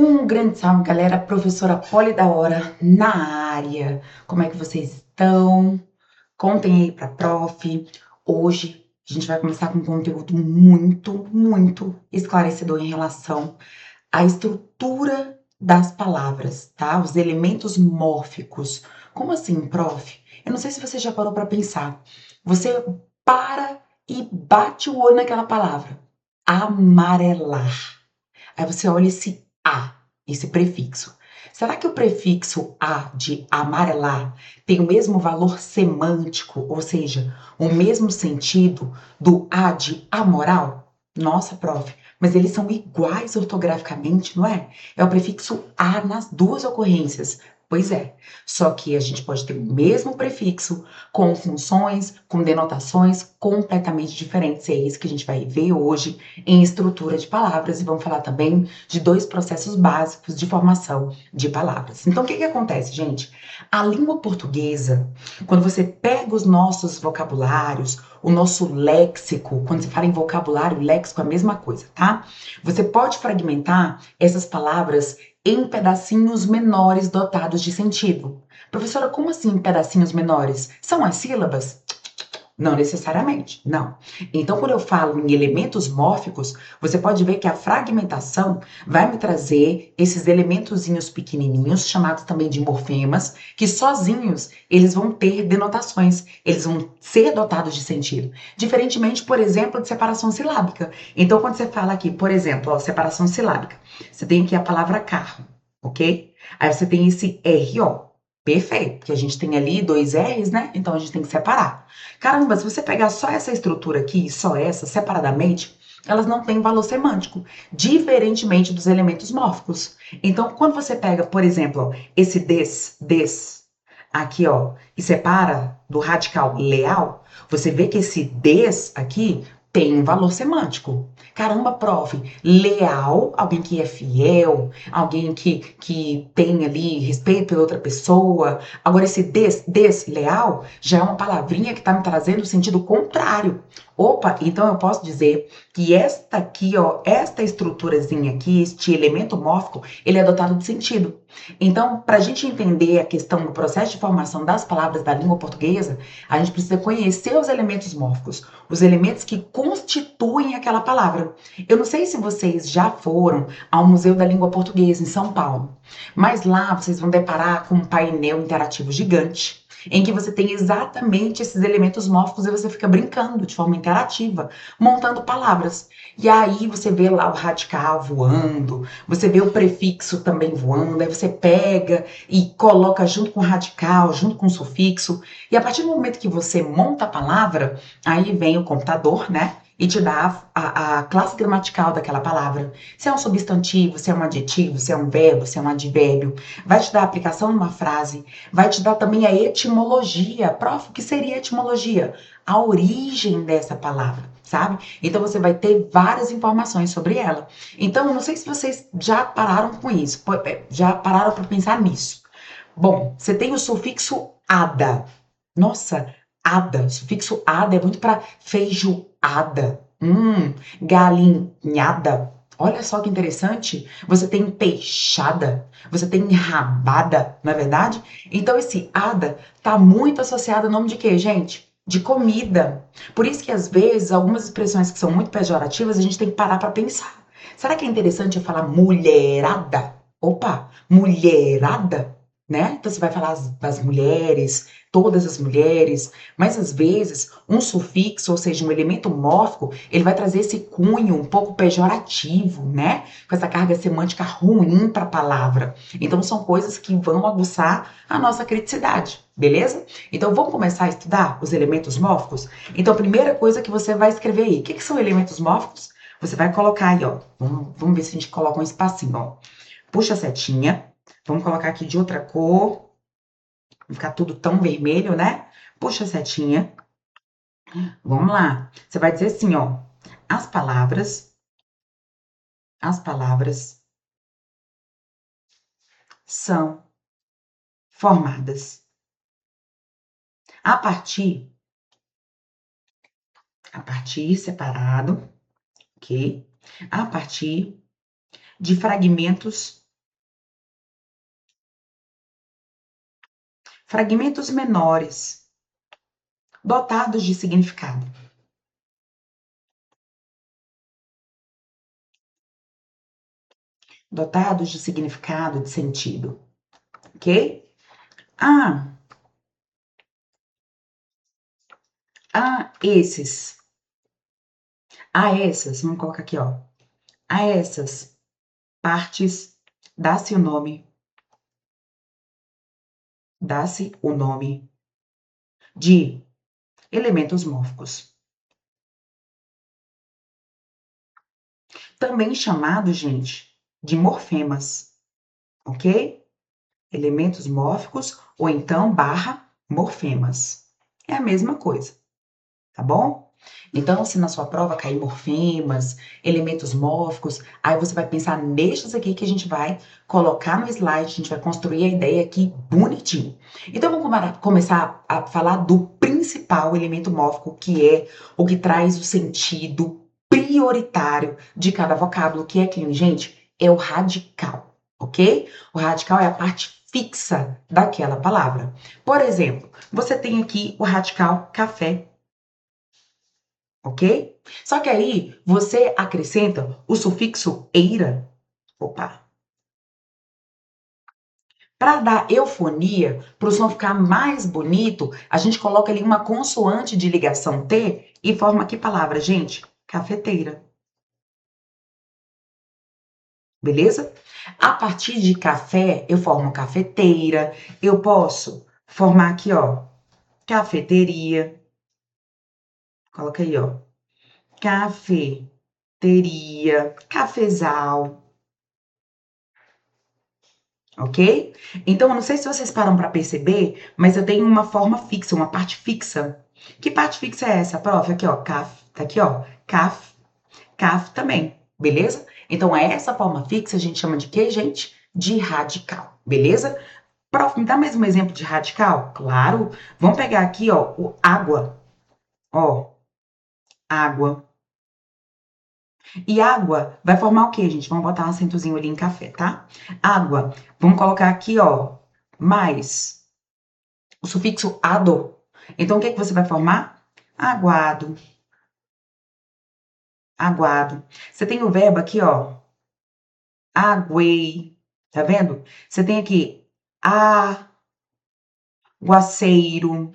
Um grande salve, galera. Professora Poli da Hora na área. Como é que vocês estão? Contem aí pra prof. Hoje a gente vai começar com um conteúdo muito esclarecedor em relação à estrutura das palavras, tá? Os elementos mórficos. Como assim, prof? Eu não sei se você já parou pra pensar. Você para e bate o olho naquela palavra. Amarelar. Aí você olha esse a, esse prefixo. Será que o prefixo a de amarelar tem o mesmo valor semântico, ou seja, o mesmo sentido do a de amoral? Nossa, prof, mas eles são iguais ortograficamente, não é? É o prefixo a nas duas ocorrências. Pois é, só que a gente pode ter o mesmo prefixo com funções, com denotações completamente diferentes. E é isso que a gente vai ver hoje em estrutura de palavras e vamos falar também de dois processos básicos de formação de palavras. Então, o que acontece, gente? A língua portuguesa, quando você pega os nossos vocabulários, o nosso léxico, quando se fala em vocabulário, léxico é a mesma coisa, tá? Você pode fragmentar essas palavras em pedacinhos menores dotados de sentido. Professora, como assim pedacinhos menores? São as sílabas? Não necessariamente, não. Então, quando eu falo em elementos mórficos, você pode ver que a fragmentação vai me trazer esses elementozinhos pequenininhos, chamados também de morfemas, que sozinhos eles vão ter denotações, eles vão ser dotados de sentido. Diferentemente, por exemplo, de separação silábica. Então, quando você fala aqui, por exemplo, ó, separação silábica, você tem aqui a palavra carro, ok? Aí você tem esse RO. Perfeito, porque a gente tem ali dois R's, né? Então a gente tem que separar. Caramba, se você pegar só essa estrutura aqui, só essa, separadamente, elas não têm valor semântico, diferentemente dos elementos mórficos. Então, quando você pega, por exemplo, ó, esse des, aqui, ó, e separa do radical leal, você vê que esse des aqui tem um valor semântico. Caramba, prof, leal, alguém que é fiel, alguém que tem ali respeito pela outra pessoa. Agora, esse desleal já é uma palavrinha que está me trazendo o sentido contrário. Opa, então eu posso dizer que esta aqui, ó, esta estruturazinha aqui, este elemento mórfico, ele é dotado de sentido. Então, para a gente entender a questão do processo de formação das palavras da língua portuguesa, a gente precisa conhecer os elementos mórficos, os elementos que constituem aquela palavra. Eu não sei se vocês já foram ao Museu da Língua Portuguesa em São Paulo, mas lá vocês vão deparar com um painel interativo gigante, em que você tem exatamente esses elementos mórficos e você fica brincando de forma interativa, montando palavras. E aí você vê lá o radical voando, você vê o prefixo também voando, aí você pega e coloca junto com o radical, junto com o sufixo, e a partir do momento que você monta a palavra, aí vem o computador, né? E te dá a classe gramatical daquela palavra. Se é um substantivo, se é um adjetivo, se é um verbo, se é um advérbio. Vai te dar a aplicação numa frase. Vai te dar também a etimologia. Prof, o que seria etimologia? A origem dessa palavra, sabe? Então você vai ter várias informações sobre ela. Então, eu não sei se vocês já pararam com isso, já pararam para pensar nisso. Bom, você tem o sufixo ada. Nossa, ada, sufixo ada é muito para feijoada. Galinhada. Olha só que interessante. Você tem peixada, você tem rabada, não é verdade? Então esse ada tá muito associado ao nome de quê, gente? De comida. Por isso que às vezes algumas expressões que são muito pejorativas a gente tem que parar para pensar. Será que é interessante eu falar mulherada? Opa, mulherada? Né? Então você vai falar das mulheres, todas as mulheres, mas às vezes um sufixo, ou seja, um elemento mórfico, ele vai trazer esse cunho um pouco pejorativo, né? Com essa carga semântica ruim para a palavra. Então são coisas que vão aguçar a nossa criticidade, beleza? Então vamos começar a estudar os elementos mórficos? Então a primeira coisa que você vai escrever aí, o que são elementos mórficos? Você vai colocar aí, ó, vamos ver se a gente coloca um espacinho, ó. Puxa a setinha. Vamos colocar aqui de outra cor. Não ficar tudo tão vermelho, né? Puxa a setinha. Vamos lá. Você vai dizer assim, ó. As palavras são formadas a partir, separado, ok? A partir de fragmentos Fragmentos menores, dotados de significado. Dotados de significado, de sentido. Ok? Esses. Essas, vamos colocar aqui, ó. A essas partes dá-se o nome. Dá-se o nome de elementos mórficos. Também chamado, gente, de morfemas. Ok? Elementos mórficos ou então barra morfemas. É a mesma coisa, tá bom? Então, se na sua prova cair morfemas, elementos mórficos, aí você vai pensar nestes aqui que a gente vai colocar no slide, a gente vai construir a ideia aqui bonitinho. Então, vamos começar a falar do principal elemento mórfico, que é o que traz o sentido prioritário de cada vocábulo, que é quem, gente? É o radical, ok? O radical é a parte fixa daquela palavra. Por exemplo, você tem aqui o radical café, ok? Só que aí você acrescenta o sufixo eira. Opa! Para dar eufonia, para o som ficar mais bonito, a gente coloca ali uma consoante de ligação T e forma que palavra, gente? Cafeteira. Beleza? A partir de café, eu formo cafeteira. Eu posso formar aqui, ó, cafeteria. Coloca aí, ó. Cafeteria, cafezal. Ok? Então, eu não sei se vocês param para perceber, mas eu tenho uma forma fixa, uma parte fixa. Que parte fixa é essa, prof? Aqui, ó, caf. Tá aqui, ó, caf. Caf também, beleza? Então, essa forma fixa a gente chama de quê, gente? De radical, beleza? Prof, me dá mais um exemplo de radical? Claro. Vamos pegar aqui, ó, o água. Ó, água. E água vai formar o quê, gente? Vamos botar um acentozinho ali em café, tá? Água. Vamos colocar aqui, ó, mais o sufixo ado. Então, o que que você vai formar? Aguado. Aguado. Você tem o verbo aqui, ó, aguei. Tá vendo? Você tem aqui aguaceiro.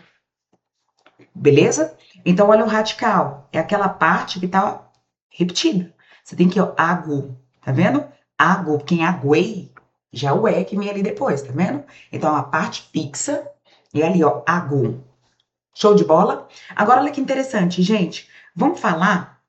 Beleza? Então, olha o radical. É aquela parte que tá repetida. Você tem que, ó, agu. Tá vendo? Agu, quem aguei, já é o E que vem ali depois, tá vendo? Então, a parte fixa é ali, ó, agu. Show de bola? Agora, olha que interessante, gente. Vamos falar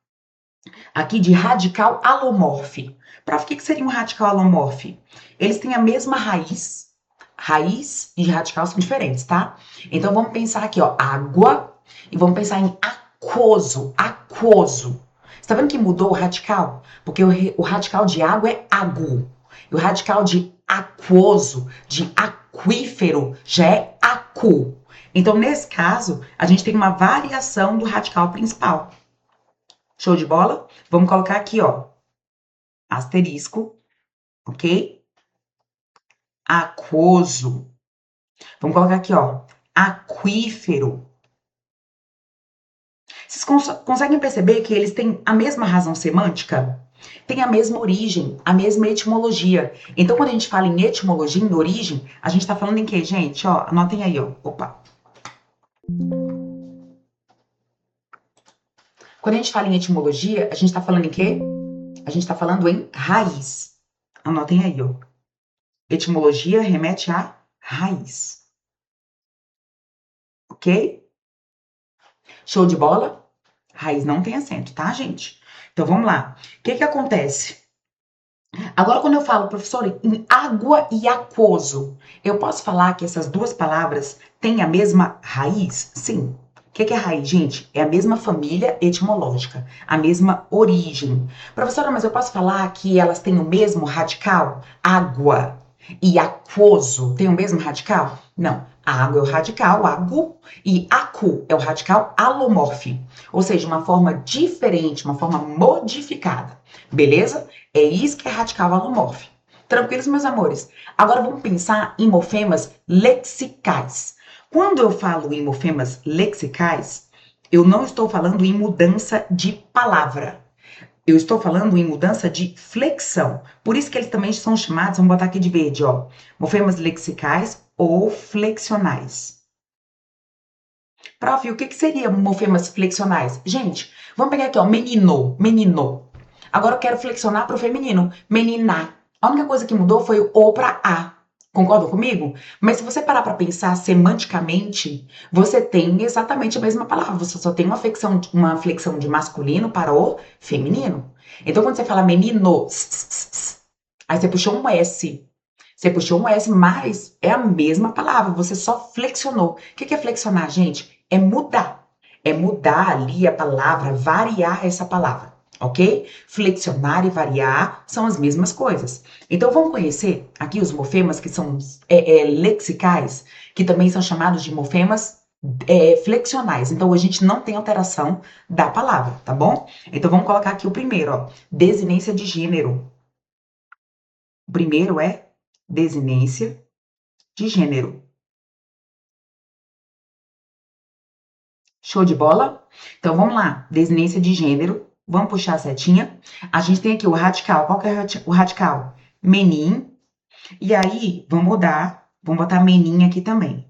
aqui de radical alomorfe. Prof, o que seria um radical alomorfe? Eles têm a mesma raiz. Raiz e radical são diferentes, tá? Então, vamos pensar aqui, ó, água. E vamos pensar em aquoso, aquoso. Você tá vendo que mudou o radical? Porque o radical de água é agu. E o radical de aquoso, de aquífero, já é acu. Então, nesse caso, a gente tem uma variação do radical principal. Show de bola? Vamos colocar aqui, ó, asterisco, ok? Aquoso. Vamos colocar aqui, ó, aquífero. Vocês conseguem perceber que eles têm a mesma razão semântica? Tem a mesma origem, a mesma etimologia. Então, quando a gente fala em etimologia, em origem, a gente tá falando em quê, gente? Ó, anotem aí, ó. Opa. Quando a gente fala em etimologia, a gente tá falando em quê? A gente tá falando em raiz. Anotem aí, ó. Etimologia remete à raiz. Ok? Show de bola? Raiz não tem acento, tá, gente? Então, vamos lá. O que que acontece? Agora, quando eu falo, professor, em água e aquoso, eu posso falar que essas duas palavras têm a mesma raiz? Sim. O que é raiz, gente? É a mesma família etimológica, a mesma origem. Professora, mas eu posso falar que elas têm o mesmo radical? Água e aquoso têm o mesmo radical? Não. A água é o radical, agu, e acu é o radical alomorfe. Ou seja, uma forma diferente, uma forma modificada. Beleza? É isso que é radical alomorfe. Tranquilos, meus amores? Agora vamos pensar em morfemas lexicais. Quando eu falo em morfemas lexicais, eu não estou falando em mudança de palavra. Eu estou falando em mudança de flexão. Por isso que eles também são chamados, vamos botar aqui de verde, ó, morfemas lexicais ou flexionais. Prof, o que seria morfemas flexionais? Gente, vamos pegar aqui, ó, menino, menino. Agora eu quero flexionar para o feminino, menina. A única coisa que mudou foi o O para A. Concordam comigo? Mas se você parar para pensar semanticamente, você tem exatamente a mesma palavra. Você só tem uma flexão de masculino para o feminino. Então, quando você fala menino, aí você puxou um S. Você puxou um S, mas é a mesma palavra. Você só flexionou. O que é flexionar, gente? É mudar. É mudar ali a palavra, variar essa palavra, ok? Flexionar e variar são as mesmas coisas. Então, vamos conhecer aqui os morfemas que são lexicais, que também são chamados de morfemas flexionais. Então, a gente não tem alteração da palavra, tá bom? Então, vamos colocar aqui o primeiro, ó. Desinência de gênero. O primeiro é desinência de gênero. Show de bola? Então, vamos lá. Desinência de gênero. Vamos puxar a setinha. A gente tem aqui o radical. Qual que é o radical? Menin. E aí, vamos mudar. Vamos botar menin aqui também.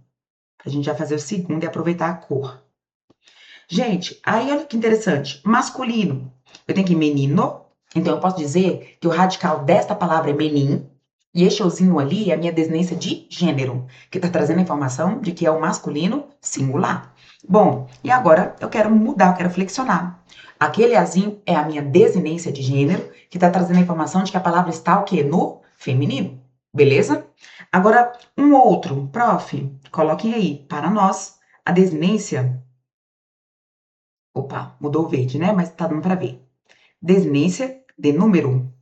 Pra gente já fazer o segundo e aproveitar a cor. Gente, aí olha que interessante. Masculino. Eu tenho aqui menino. Então, eu posso dizer que o radical desta palavra é menin. E esse showzinho ali é a minha desinência de gênero, que está trazendo a informação de que é o masculino singular. Bom, e agora eu quero mudar, eu quero flexionar. Aquele azinho é a minha desinência de gênero, que está trazendo a informação de que a palavra está o quê? No feminino. Beleza? Agora, um outro. Prof, coloquem aí para nós a desinência. Opa, mudou o verde, né? Mas tá dando para ver. Desinência de número.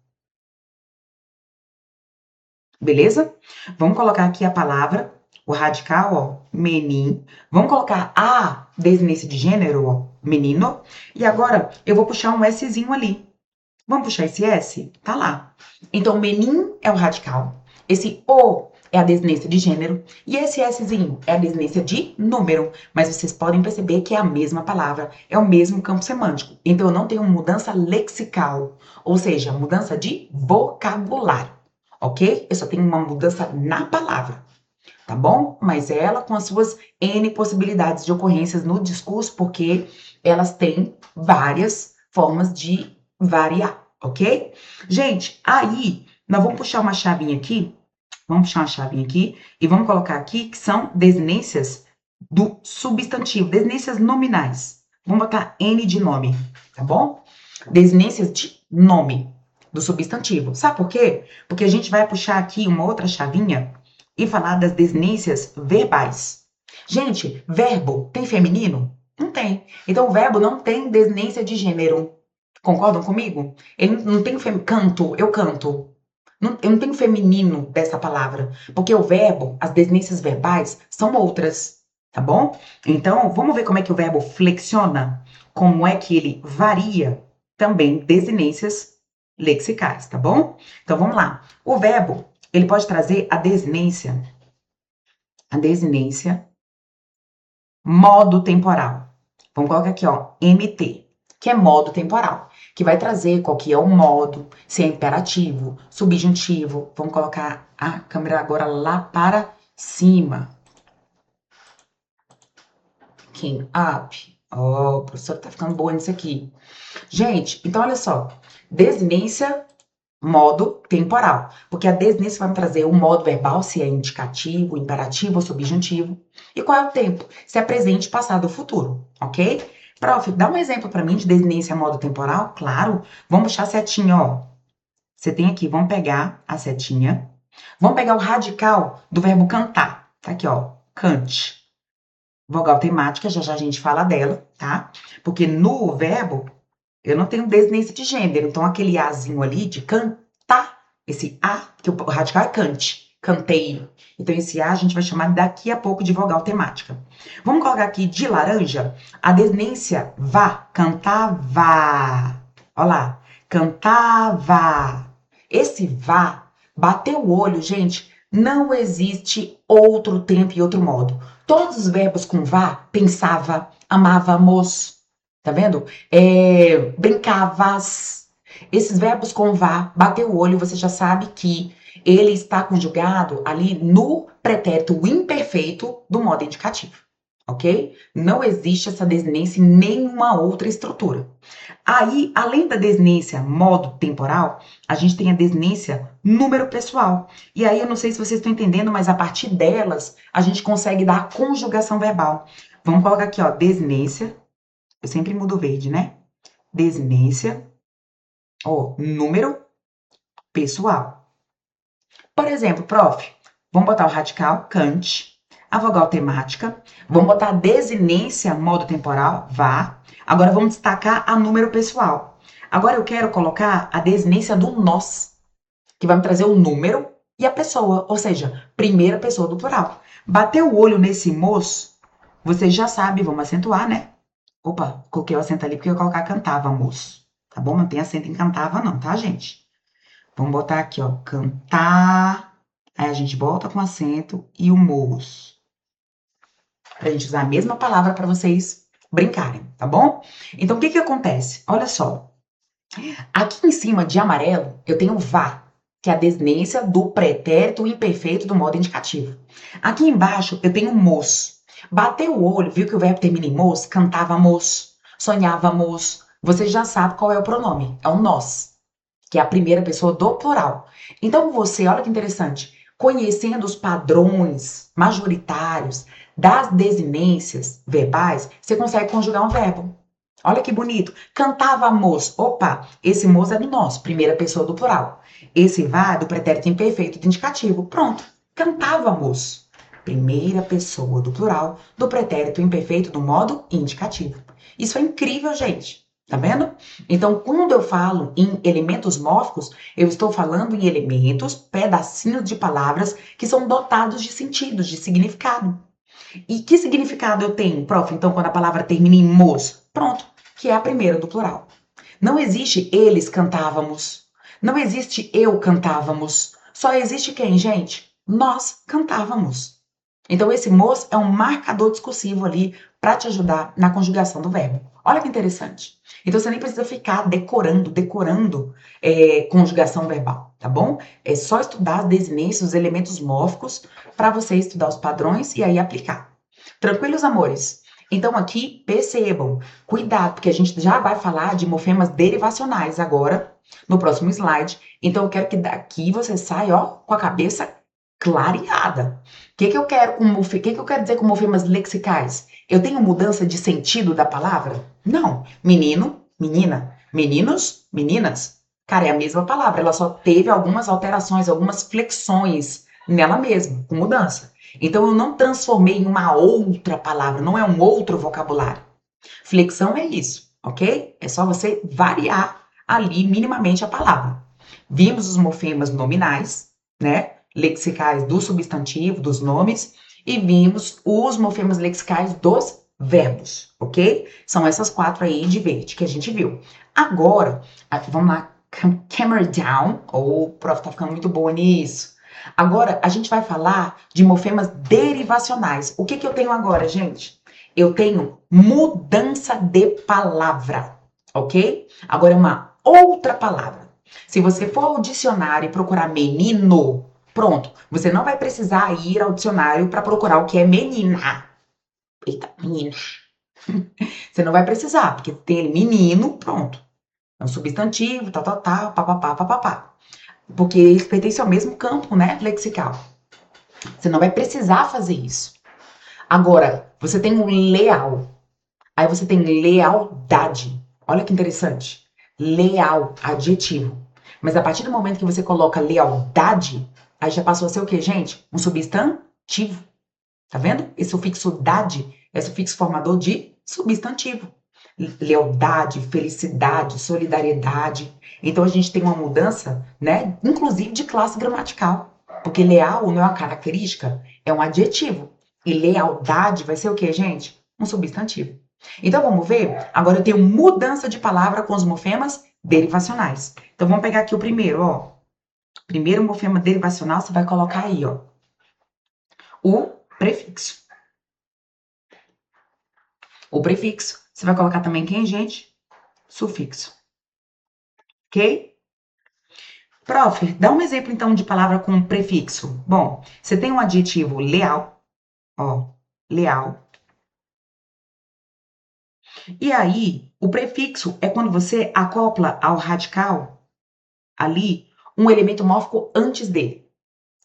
Beleza? Vamos colocar aqui a palavra, o radical, ó, menin. Vamos colocar a desinência de gênero, ó, menino. E agora eu vou puxar um Szinho ali. Vamos puxar esse S? Tá lá. Então, menin é o radical. Esse O é a desinência de gênero. E esse Szinho é a desinência de número. Mas vocês podem perceber que é a mesma palavra, é o mesmo campo semântico. Então, eu não tenho mudança lexical, ou seja, mudança de vocabulário. Ok? Eu só tenho uma mudança na palavra, tá bom? Mas ela com as suas N possibilidades de ocorrências no discurso, porque elas têm várias formas de variar, ok? Gente, aí nós vamos puxar uma chavinha aqui, e vamos colocar aqui que são desinências do substantivo, desinências nominais. Vamos botar N de nome, tá bom? Desinências de nome do substantivo. Sabe por quê? Porque a gente vai puxar aqui uma outra chavinha e falar das desinências verbais. Gente, verbo tem feminino? Não tem. Então, o verbo não tem desinência de gênero. Concordam comigo? Ele não tem canto, eu canto. Eu não tenho feminino dessa palavra. Porque o verbo, as desinências verbais, são outras. Tá bom? Então, vamos ver como é que o verbo flexiona? Como é que ele varia? Também desinências lexicais, tá bom? Então, vamos lá. O verbo, ele pode trazer a desinência modo temporal. Vamos colocar aqui, ó, MT, que é modo temporal, que vai trazer qual que é o modo, se é imperativo, subjuntivo. Vamos colocar a câmera agora lá para cima. King up. Ó, o professor tá ficando boa nisso aqui. Gente, então olha só. Desinência modo temporal, porque a desinência vai me trazer o modo verbal, se é indicativo, imperativo ou subjuntivo. E qual é o tempo? Se é presente, passado ou futuro, ok? Prof, dá um exemplo para mim de desinência modo temporal? Claro. Vamos puxar a setinha, ó. Você tem aqui, vamos pegar a setinha. Vamos pegar o radical do verbo cantar. Tá aqui, ó. Cante. Vogal temática, já já a gente fala dela, tá? Porque no verbo eu não tenho desinência de gênero, então aquele Azinho ali de cantar, esse A, que o radical é cante, cantei. Então esse A a gente vai chamar daqui a pouco de vogal temática. Vamos colocar aqui de laranja a desinência vá, cantava. Olha lá, cantava. Esse vá Bateu o olho, gente, não existe outro tempo e outro modo. Todos os verbos com vá, pensava, amávamos, tá vendo? Brincavas. Esses verbos com vá, bateu o olho, você já sabe que ele está conjugado ali no pretérito imperfeito do modo indicativo, ok? Não existe essa desinência em nenhuma outra estrutura. Aí, além da desinência modo temporal, a gente tem a desinência número pessoal. E aí, eu não sei se vocês estão entendendo, mas a partir delas, a gente consegue dar a conjugação verbal. Vamos colocar aqui, ó, desinência. Eu sempre mudo o verde, né? Desinência, ó, número pessoal. Por exemplo, prof, vamos botar o radical, Kant, a vogal temática, vamos botar a desinência modo temporal, vá. Agora vamos destacar a número pessoal. Agora eu quero colocar a desinência do nós, que vai me trazer o número e a pessoa, ou seja, primeira pessoa do plural. Bateu o olho nesse moço, vocês já sabem, vamos acentuar, né? Opa, coloquei o acento ali porque eu ia colocar cantava, moço. Tá bom? Não tem acento em cantava não, tá, gente? Vamos botar aqui, ó, cantar. Aí a gente bota com acento e o moço. Pra gente usar a mesma palavra para vocês brincarem, tá bom? Então, o que que acontece? Olha só. Aqui em cima de amarelo, eu tenho vá, que é a desinência do pretérito imperfeito do modo indicativo. Aqui embaixo, eu tenho mos. Bateu o olho, viu que o verbo termina em mos? Cantávamos, sonhávamos. Você já sabe qual é o pronome. É o nós, que é a primeira pessoa do plural. Então você, olha que interessante, conhecendo os padrões majoritários das desinências verbais, você consegue conjugar um verbo. Olha que bonito. Cantávamos. Opa, esse moço é do nós, primeira pessoa do plural. Esse vá é do pretérito imperfeito do indicativo. Pronto. Cantávamos. Primeira pessoa do plural do pretérito imperfeito do modo indicativo. Isso é incrível, gente. Tá vendo? Então, quando eu falo em elementos mórficos, eu estou falando em elementos, pedacinhos de palavras que são dotados de sentidos, de significado. E que significado eu tenho, prof? Então, quando a palavra termina em mos, pronto, que é a primeira do plural. Não existe eles cantávamos. Não existe eu cantávamos. Só existe quem, gente? Nós cantávamos. Então, esse mos é um marcador discursivo ali para te ajudar na conjugação do verbo. Olha que interessante. Então, você nem precisa ficar decorando conjugação verbal, tá bom? É só estudar as desinências, os elementos mórficos, para você estudar os padrões e aí aplicar. Tranquilos, amores? Então, aqui, percebam, cuidado, porque a gente já vai falar de morfemas derivacionais agora, no próximo slide. Então, eu quero que daqui você saia, ó, com a cabeça clareada. O que que eu quero que eu quero dizer com morfemas lexicais? Eu tenho mudança de sentido da palavra? Não. Menino, menina, meninos, meninas. Cara, é a mesma palavra, ela só teve algumas alterações, algumas flexões nela mesma, com mudança. Então eu não transformei em uma outra palavra, não é um outro vocabulário. Flexão é isso, ok? É só você variar ali minimamente a palavra. Vimos os morfemas nominais, né? Lexicais do substantivo, dos nomes, e vimos os morfemas lexicais dos verbos, ok? São essas quatro aí de verde que a gente viu. Agora, vamos lá, camera down. O prof tá ficando muito boa nisso. Agora, a gente vai falar de morfemas derivacionais. O que que eu tenho agora, gente? Eu tenho mudança de palavra, ok? Agora é uma outra palavra. Se você for ao dicionário e procurar menino, pronto, você não vai precisar ir ao dicionário para procurar o que é menina. Eita, menina. Você não vai precisar, porque tem menino, pronto. É um substantivo, tal, papapá, papapá. Porque eles pertencem ao mesmo campo, né, lexical. Você não vai precisar fazer isso. Agora, você tem um leal. Aí você tem lealdade. Olha que interessante. Leal, adjetivo. Mas a partir do momento que você coloca lealdade, aí já passou a ser o quê, gente? Um substantivo. Tá vendo? Esse sufixo dade é sufixo formador de substantivo. Lealdade, felicidade, solidariedade. Então a gente tem uma mudança, né? Inclusive de classe gramatical. Porque leal não é uma característica, é um adjetivo. E lealdade vai ser o quê, gente? Um substantivo. Então vamos ver? Agora eu tenho mudança de palavra com os morfemas derivacionais. Então vamos pegar aqui o primeiro, ó. Primeiro morfema derivacional, você vai colocar aí, ó, o prefixo. O prefixo. Você vai colocar também quem, gente? Sufixo. Ok? Prof, dá um exemplo, então, de palavra com prefixo. Bom, você tem um adjetivo leal, ó, leal. E aí, o prefixo é quando você acopla ao radical, ali, um elemento mórfico antes dele,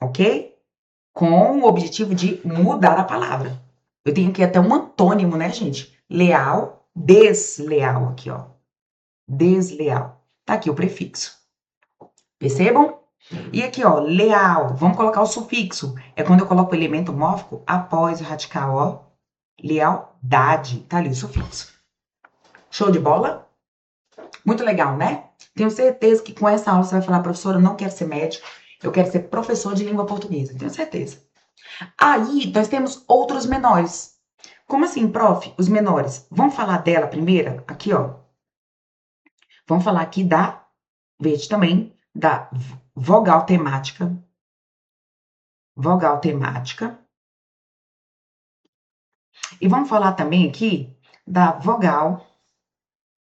ok? Com o objetivo de mudar a palavra. Eu tenho aqui até um antônimo, né, gente? Leal, desleal aqui, ó. Desleal. Tá aqui o prefixo. Percebam? E aqui, ó, leal. Vamos colocar o sufixo. É quando eu coloco o elemento mórfico após o radical, ó. Lealdade. Tá ali o sufixo. Show de bola? Muito legal, né? Tenho certeza que com essa aula você vai falar, professora, eu não quero ser médico, eu quero ser professor de língua portuguesa. Tenho certeza. Aí, nós temos outros menores. Como assim, prof? Os menores. Vamos falar dela primeiro? Aqui, ó. Vamos falar aqui da, veja também, da vogal temática. Vogal temática. E vamos falar também aqui da vogal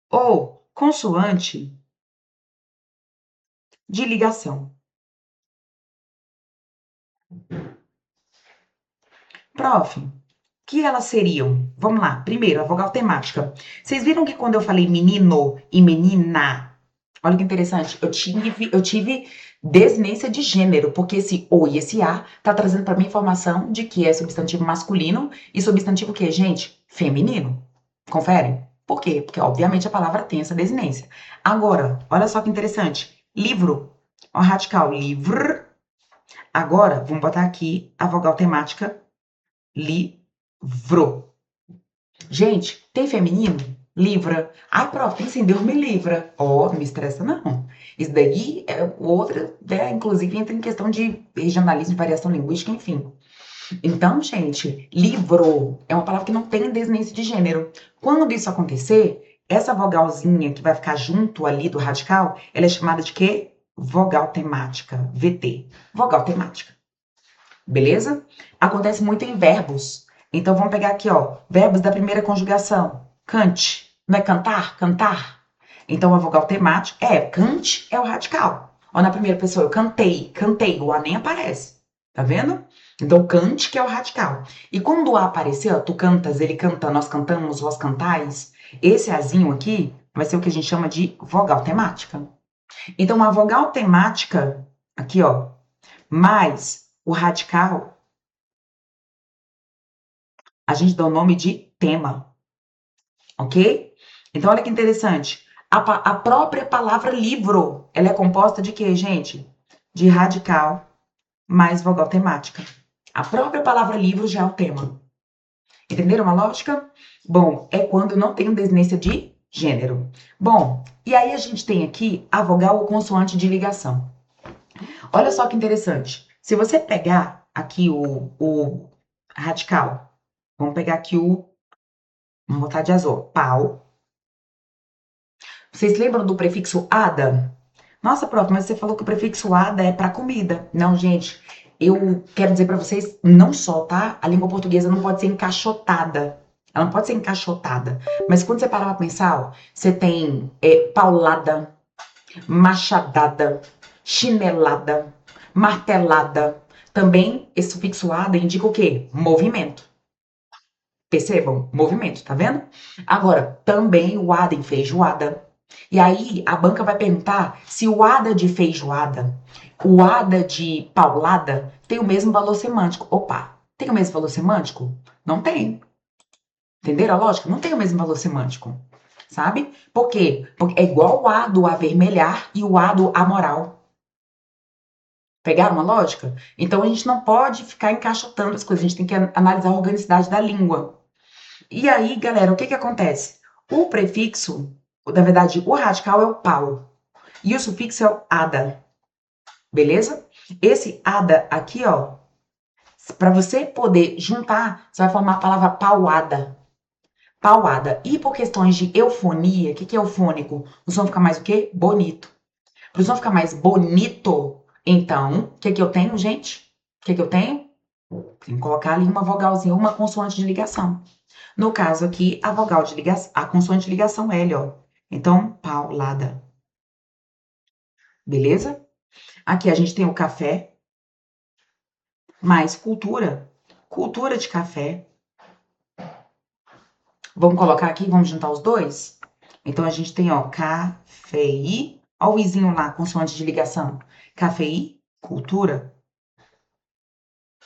ou consoante de ligação. Prof, que elas seriam? Vamos lá. Primeiro, a vogal temática. Vocês viram que quando eu falei menino e menina, olha que interessante, eu tive desinência de gênero, porque esse o e esse a tá trazendo para mim informação de que é substantivo masculino e substantivo o quê, gente? Feminino. Conferem? Por quê? Porque, obviamente, a palavra tem essa desinência. Agora, olha só que interessante. Livro. Ó, radical. Livro. Agora, vamos botar aqui a vogal temática. Livro. Gente, tem feminino? Livra. Ai, prof, tem sim, Deus me livra. Ó, não me estressa não. Isso daí é outra, né, inclusive entra em questão de regionalismo, de variação linguística, enfim. Então, gente, livro é uma palavra que não tem desinência de gênero. Quando isso acontecer, essa vogalzinha que vai ficar junto ali do radical, ela é chamada de quê? Vogal temática, VT. Vogal temática. Beleza? Acontece muito em verbos. Então, vamos pegar aqui, ó, verbos da primeira conjugação. Cante. Não é cantar? Cantar. Então, a vogal temática cante é o radical. Ó, na primeira pessoa, eu cantei, cantei. O A nem aparece. Tá vendo? Então, cante que é o radical. E quando o A aparecer, ó, tu cantas, ele canta, nós cantamos, vós cantais. Esse Azinho aqui vai ser o que a gente chama de vogal temática. Então, a vogal temática, aqui, ó, mais o radical, a gente dá o nome de tema, ok? Então, olha que interessante. A própria palavra livro, ela é composta de quê, gente? De radical mais vogal temática. A própria palavra livro já é o tema. Entenderam a lógica? Bom, é quando não tem desinência de gênero. Bom, e aí a gente tem aqui a vogal ou consoante de ligação. Olha só que interessante. Se você pegar aqui o radical, vamos pegar aqui vamos botar de azul, pau. Vocês lembram do prefixo ada? Nossa, prof, mas você falou que o prefixo ada é para comida. Não, gente, eu quero dizer para vocês, não só, tá? A língua portuguesa não pode ser encaixotada. Ela não pode ser encaixotada. Mas quando você parar pra pensar, ó, você tem paulada, machadada, chinelada, martelada. Também esse sufixo ada indica o quê? Movimento. Percebam? Movimento, tá vendo? Agora, também o ada em feijoada. E aí, a banca vai perguntar se o ada de feijoada, o ada de paulada, tem o mesmo valor semântico. Opa, tem o mesmo valor semântico? Não tem. Entenderam a lógica? Não tem o mesmo valor semântico. Sabe? Por quê? Porque é igual o a do avermelhar e o a do amoral. Pegaram a lógica? Então, a gente não pode ficar encaixotando as coisas. A gente tem que analisar a organicidade da língua. E aí, galera, o que que acontece? O prefixo, na verdade, o radical é o pau. E o sufixo é o ada. Beleza? Esse ada aqui, ó, para você poder juntar, você vai formar a palavra pauada. Pauada. E por questões de eufonia, o que que é eufônico? O som fica mais o quê? Bonito. Para o som ficar mais bonito, Então, o que eu tenho, gente? O que eu tenho? Tem que colocar ali uma vogalzinha, uma consoante de ligação. No caso aqui, a vogal de ligação, a consoante de ligação L, ó. Então, paulada. Beleza? Aqui a gente tem o café, mais cultura. Cultura de café. Vamos colocar aqui, vamos juntar os dois? Então, a gente tem, ó, cafei. Ó o izinho lá, consoante de ligação. Cafei, cultura.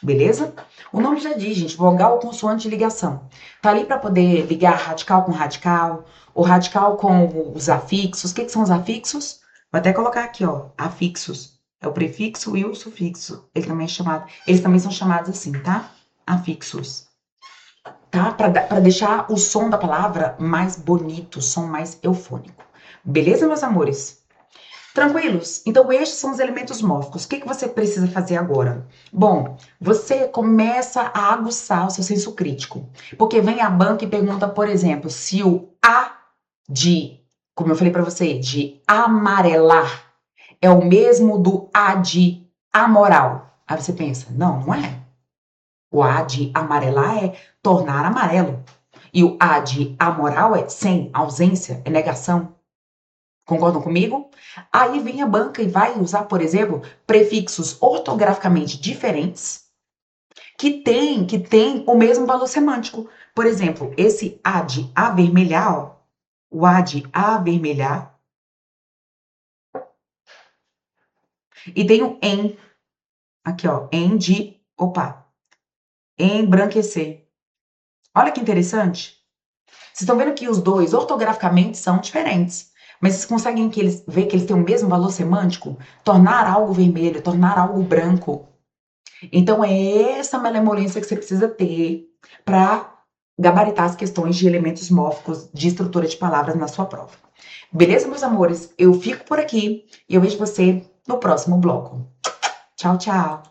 Beleza? O nome já diz, gente, vogal ou consoante de ligação. Tá ali para poder ligar radical com radical, ou radical com os afixos. O que são os afixos? Vou até colocar aqui, ó, afixos. É o prefixo e o sufixo. Eles também são chamados assim, tá? Afixos. Tá? Para deixar o som da palavra mais bonito, o som mais eufônico. Beleza, meus amores? Tranquilos? Então, estes são os elementos mórficos. O que você precisa fazer agora? Bom, você começa a aguçar o seu senso crítico. Porque vem a banca e pergunta, por exemplo, se o A de, como eu falei para você, de amarelar é o mesmo do A de amoral. Aí você pensa, não é. O A de amarelar é tornar amarelo. E o A de amoral é sem, ausência, é negação. Concordam comigo? Aí vem a banca e vai usar, por exemplo, prefixos ortograficamente diferentes que tem o mesmo valor semântico. Por exemplo, esse A de avermelhar, ó, o A de avermelhar, e tem o em, aqui ó, embranquecer. Olha que interessante. Vocês estão vendo que os dois ortograficamente são diferentes, mas vocês conseguem ver que eles têm o mesmo valor semântico? Tornar algo vermelho, tornar algo branco. Então, é essa malemolência que você precisa ter para gabaritar as questões de elementos mórficos de estrutura de palavras na sua prova. Beleza, meus amores? Eu fico por aqui e eu vejo você no próximo bloco. Tchau, tchau!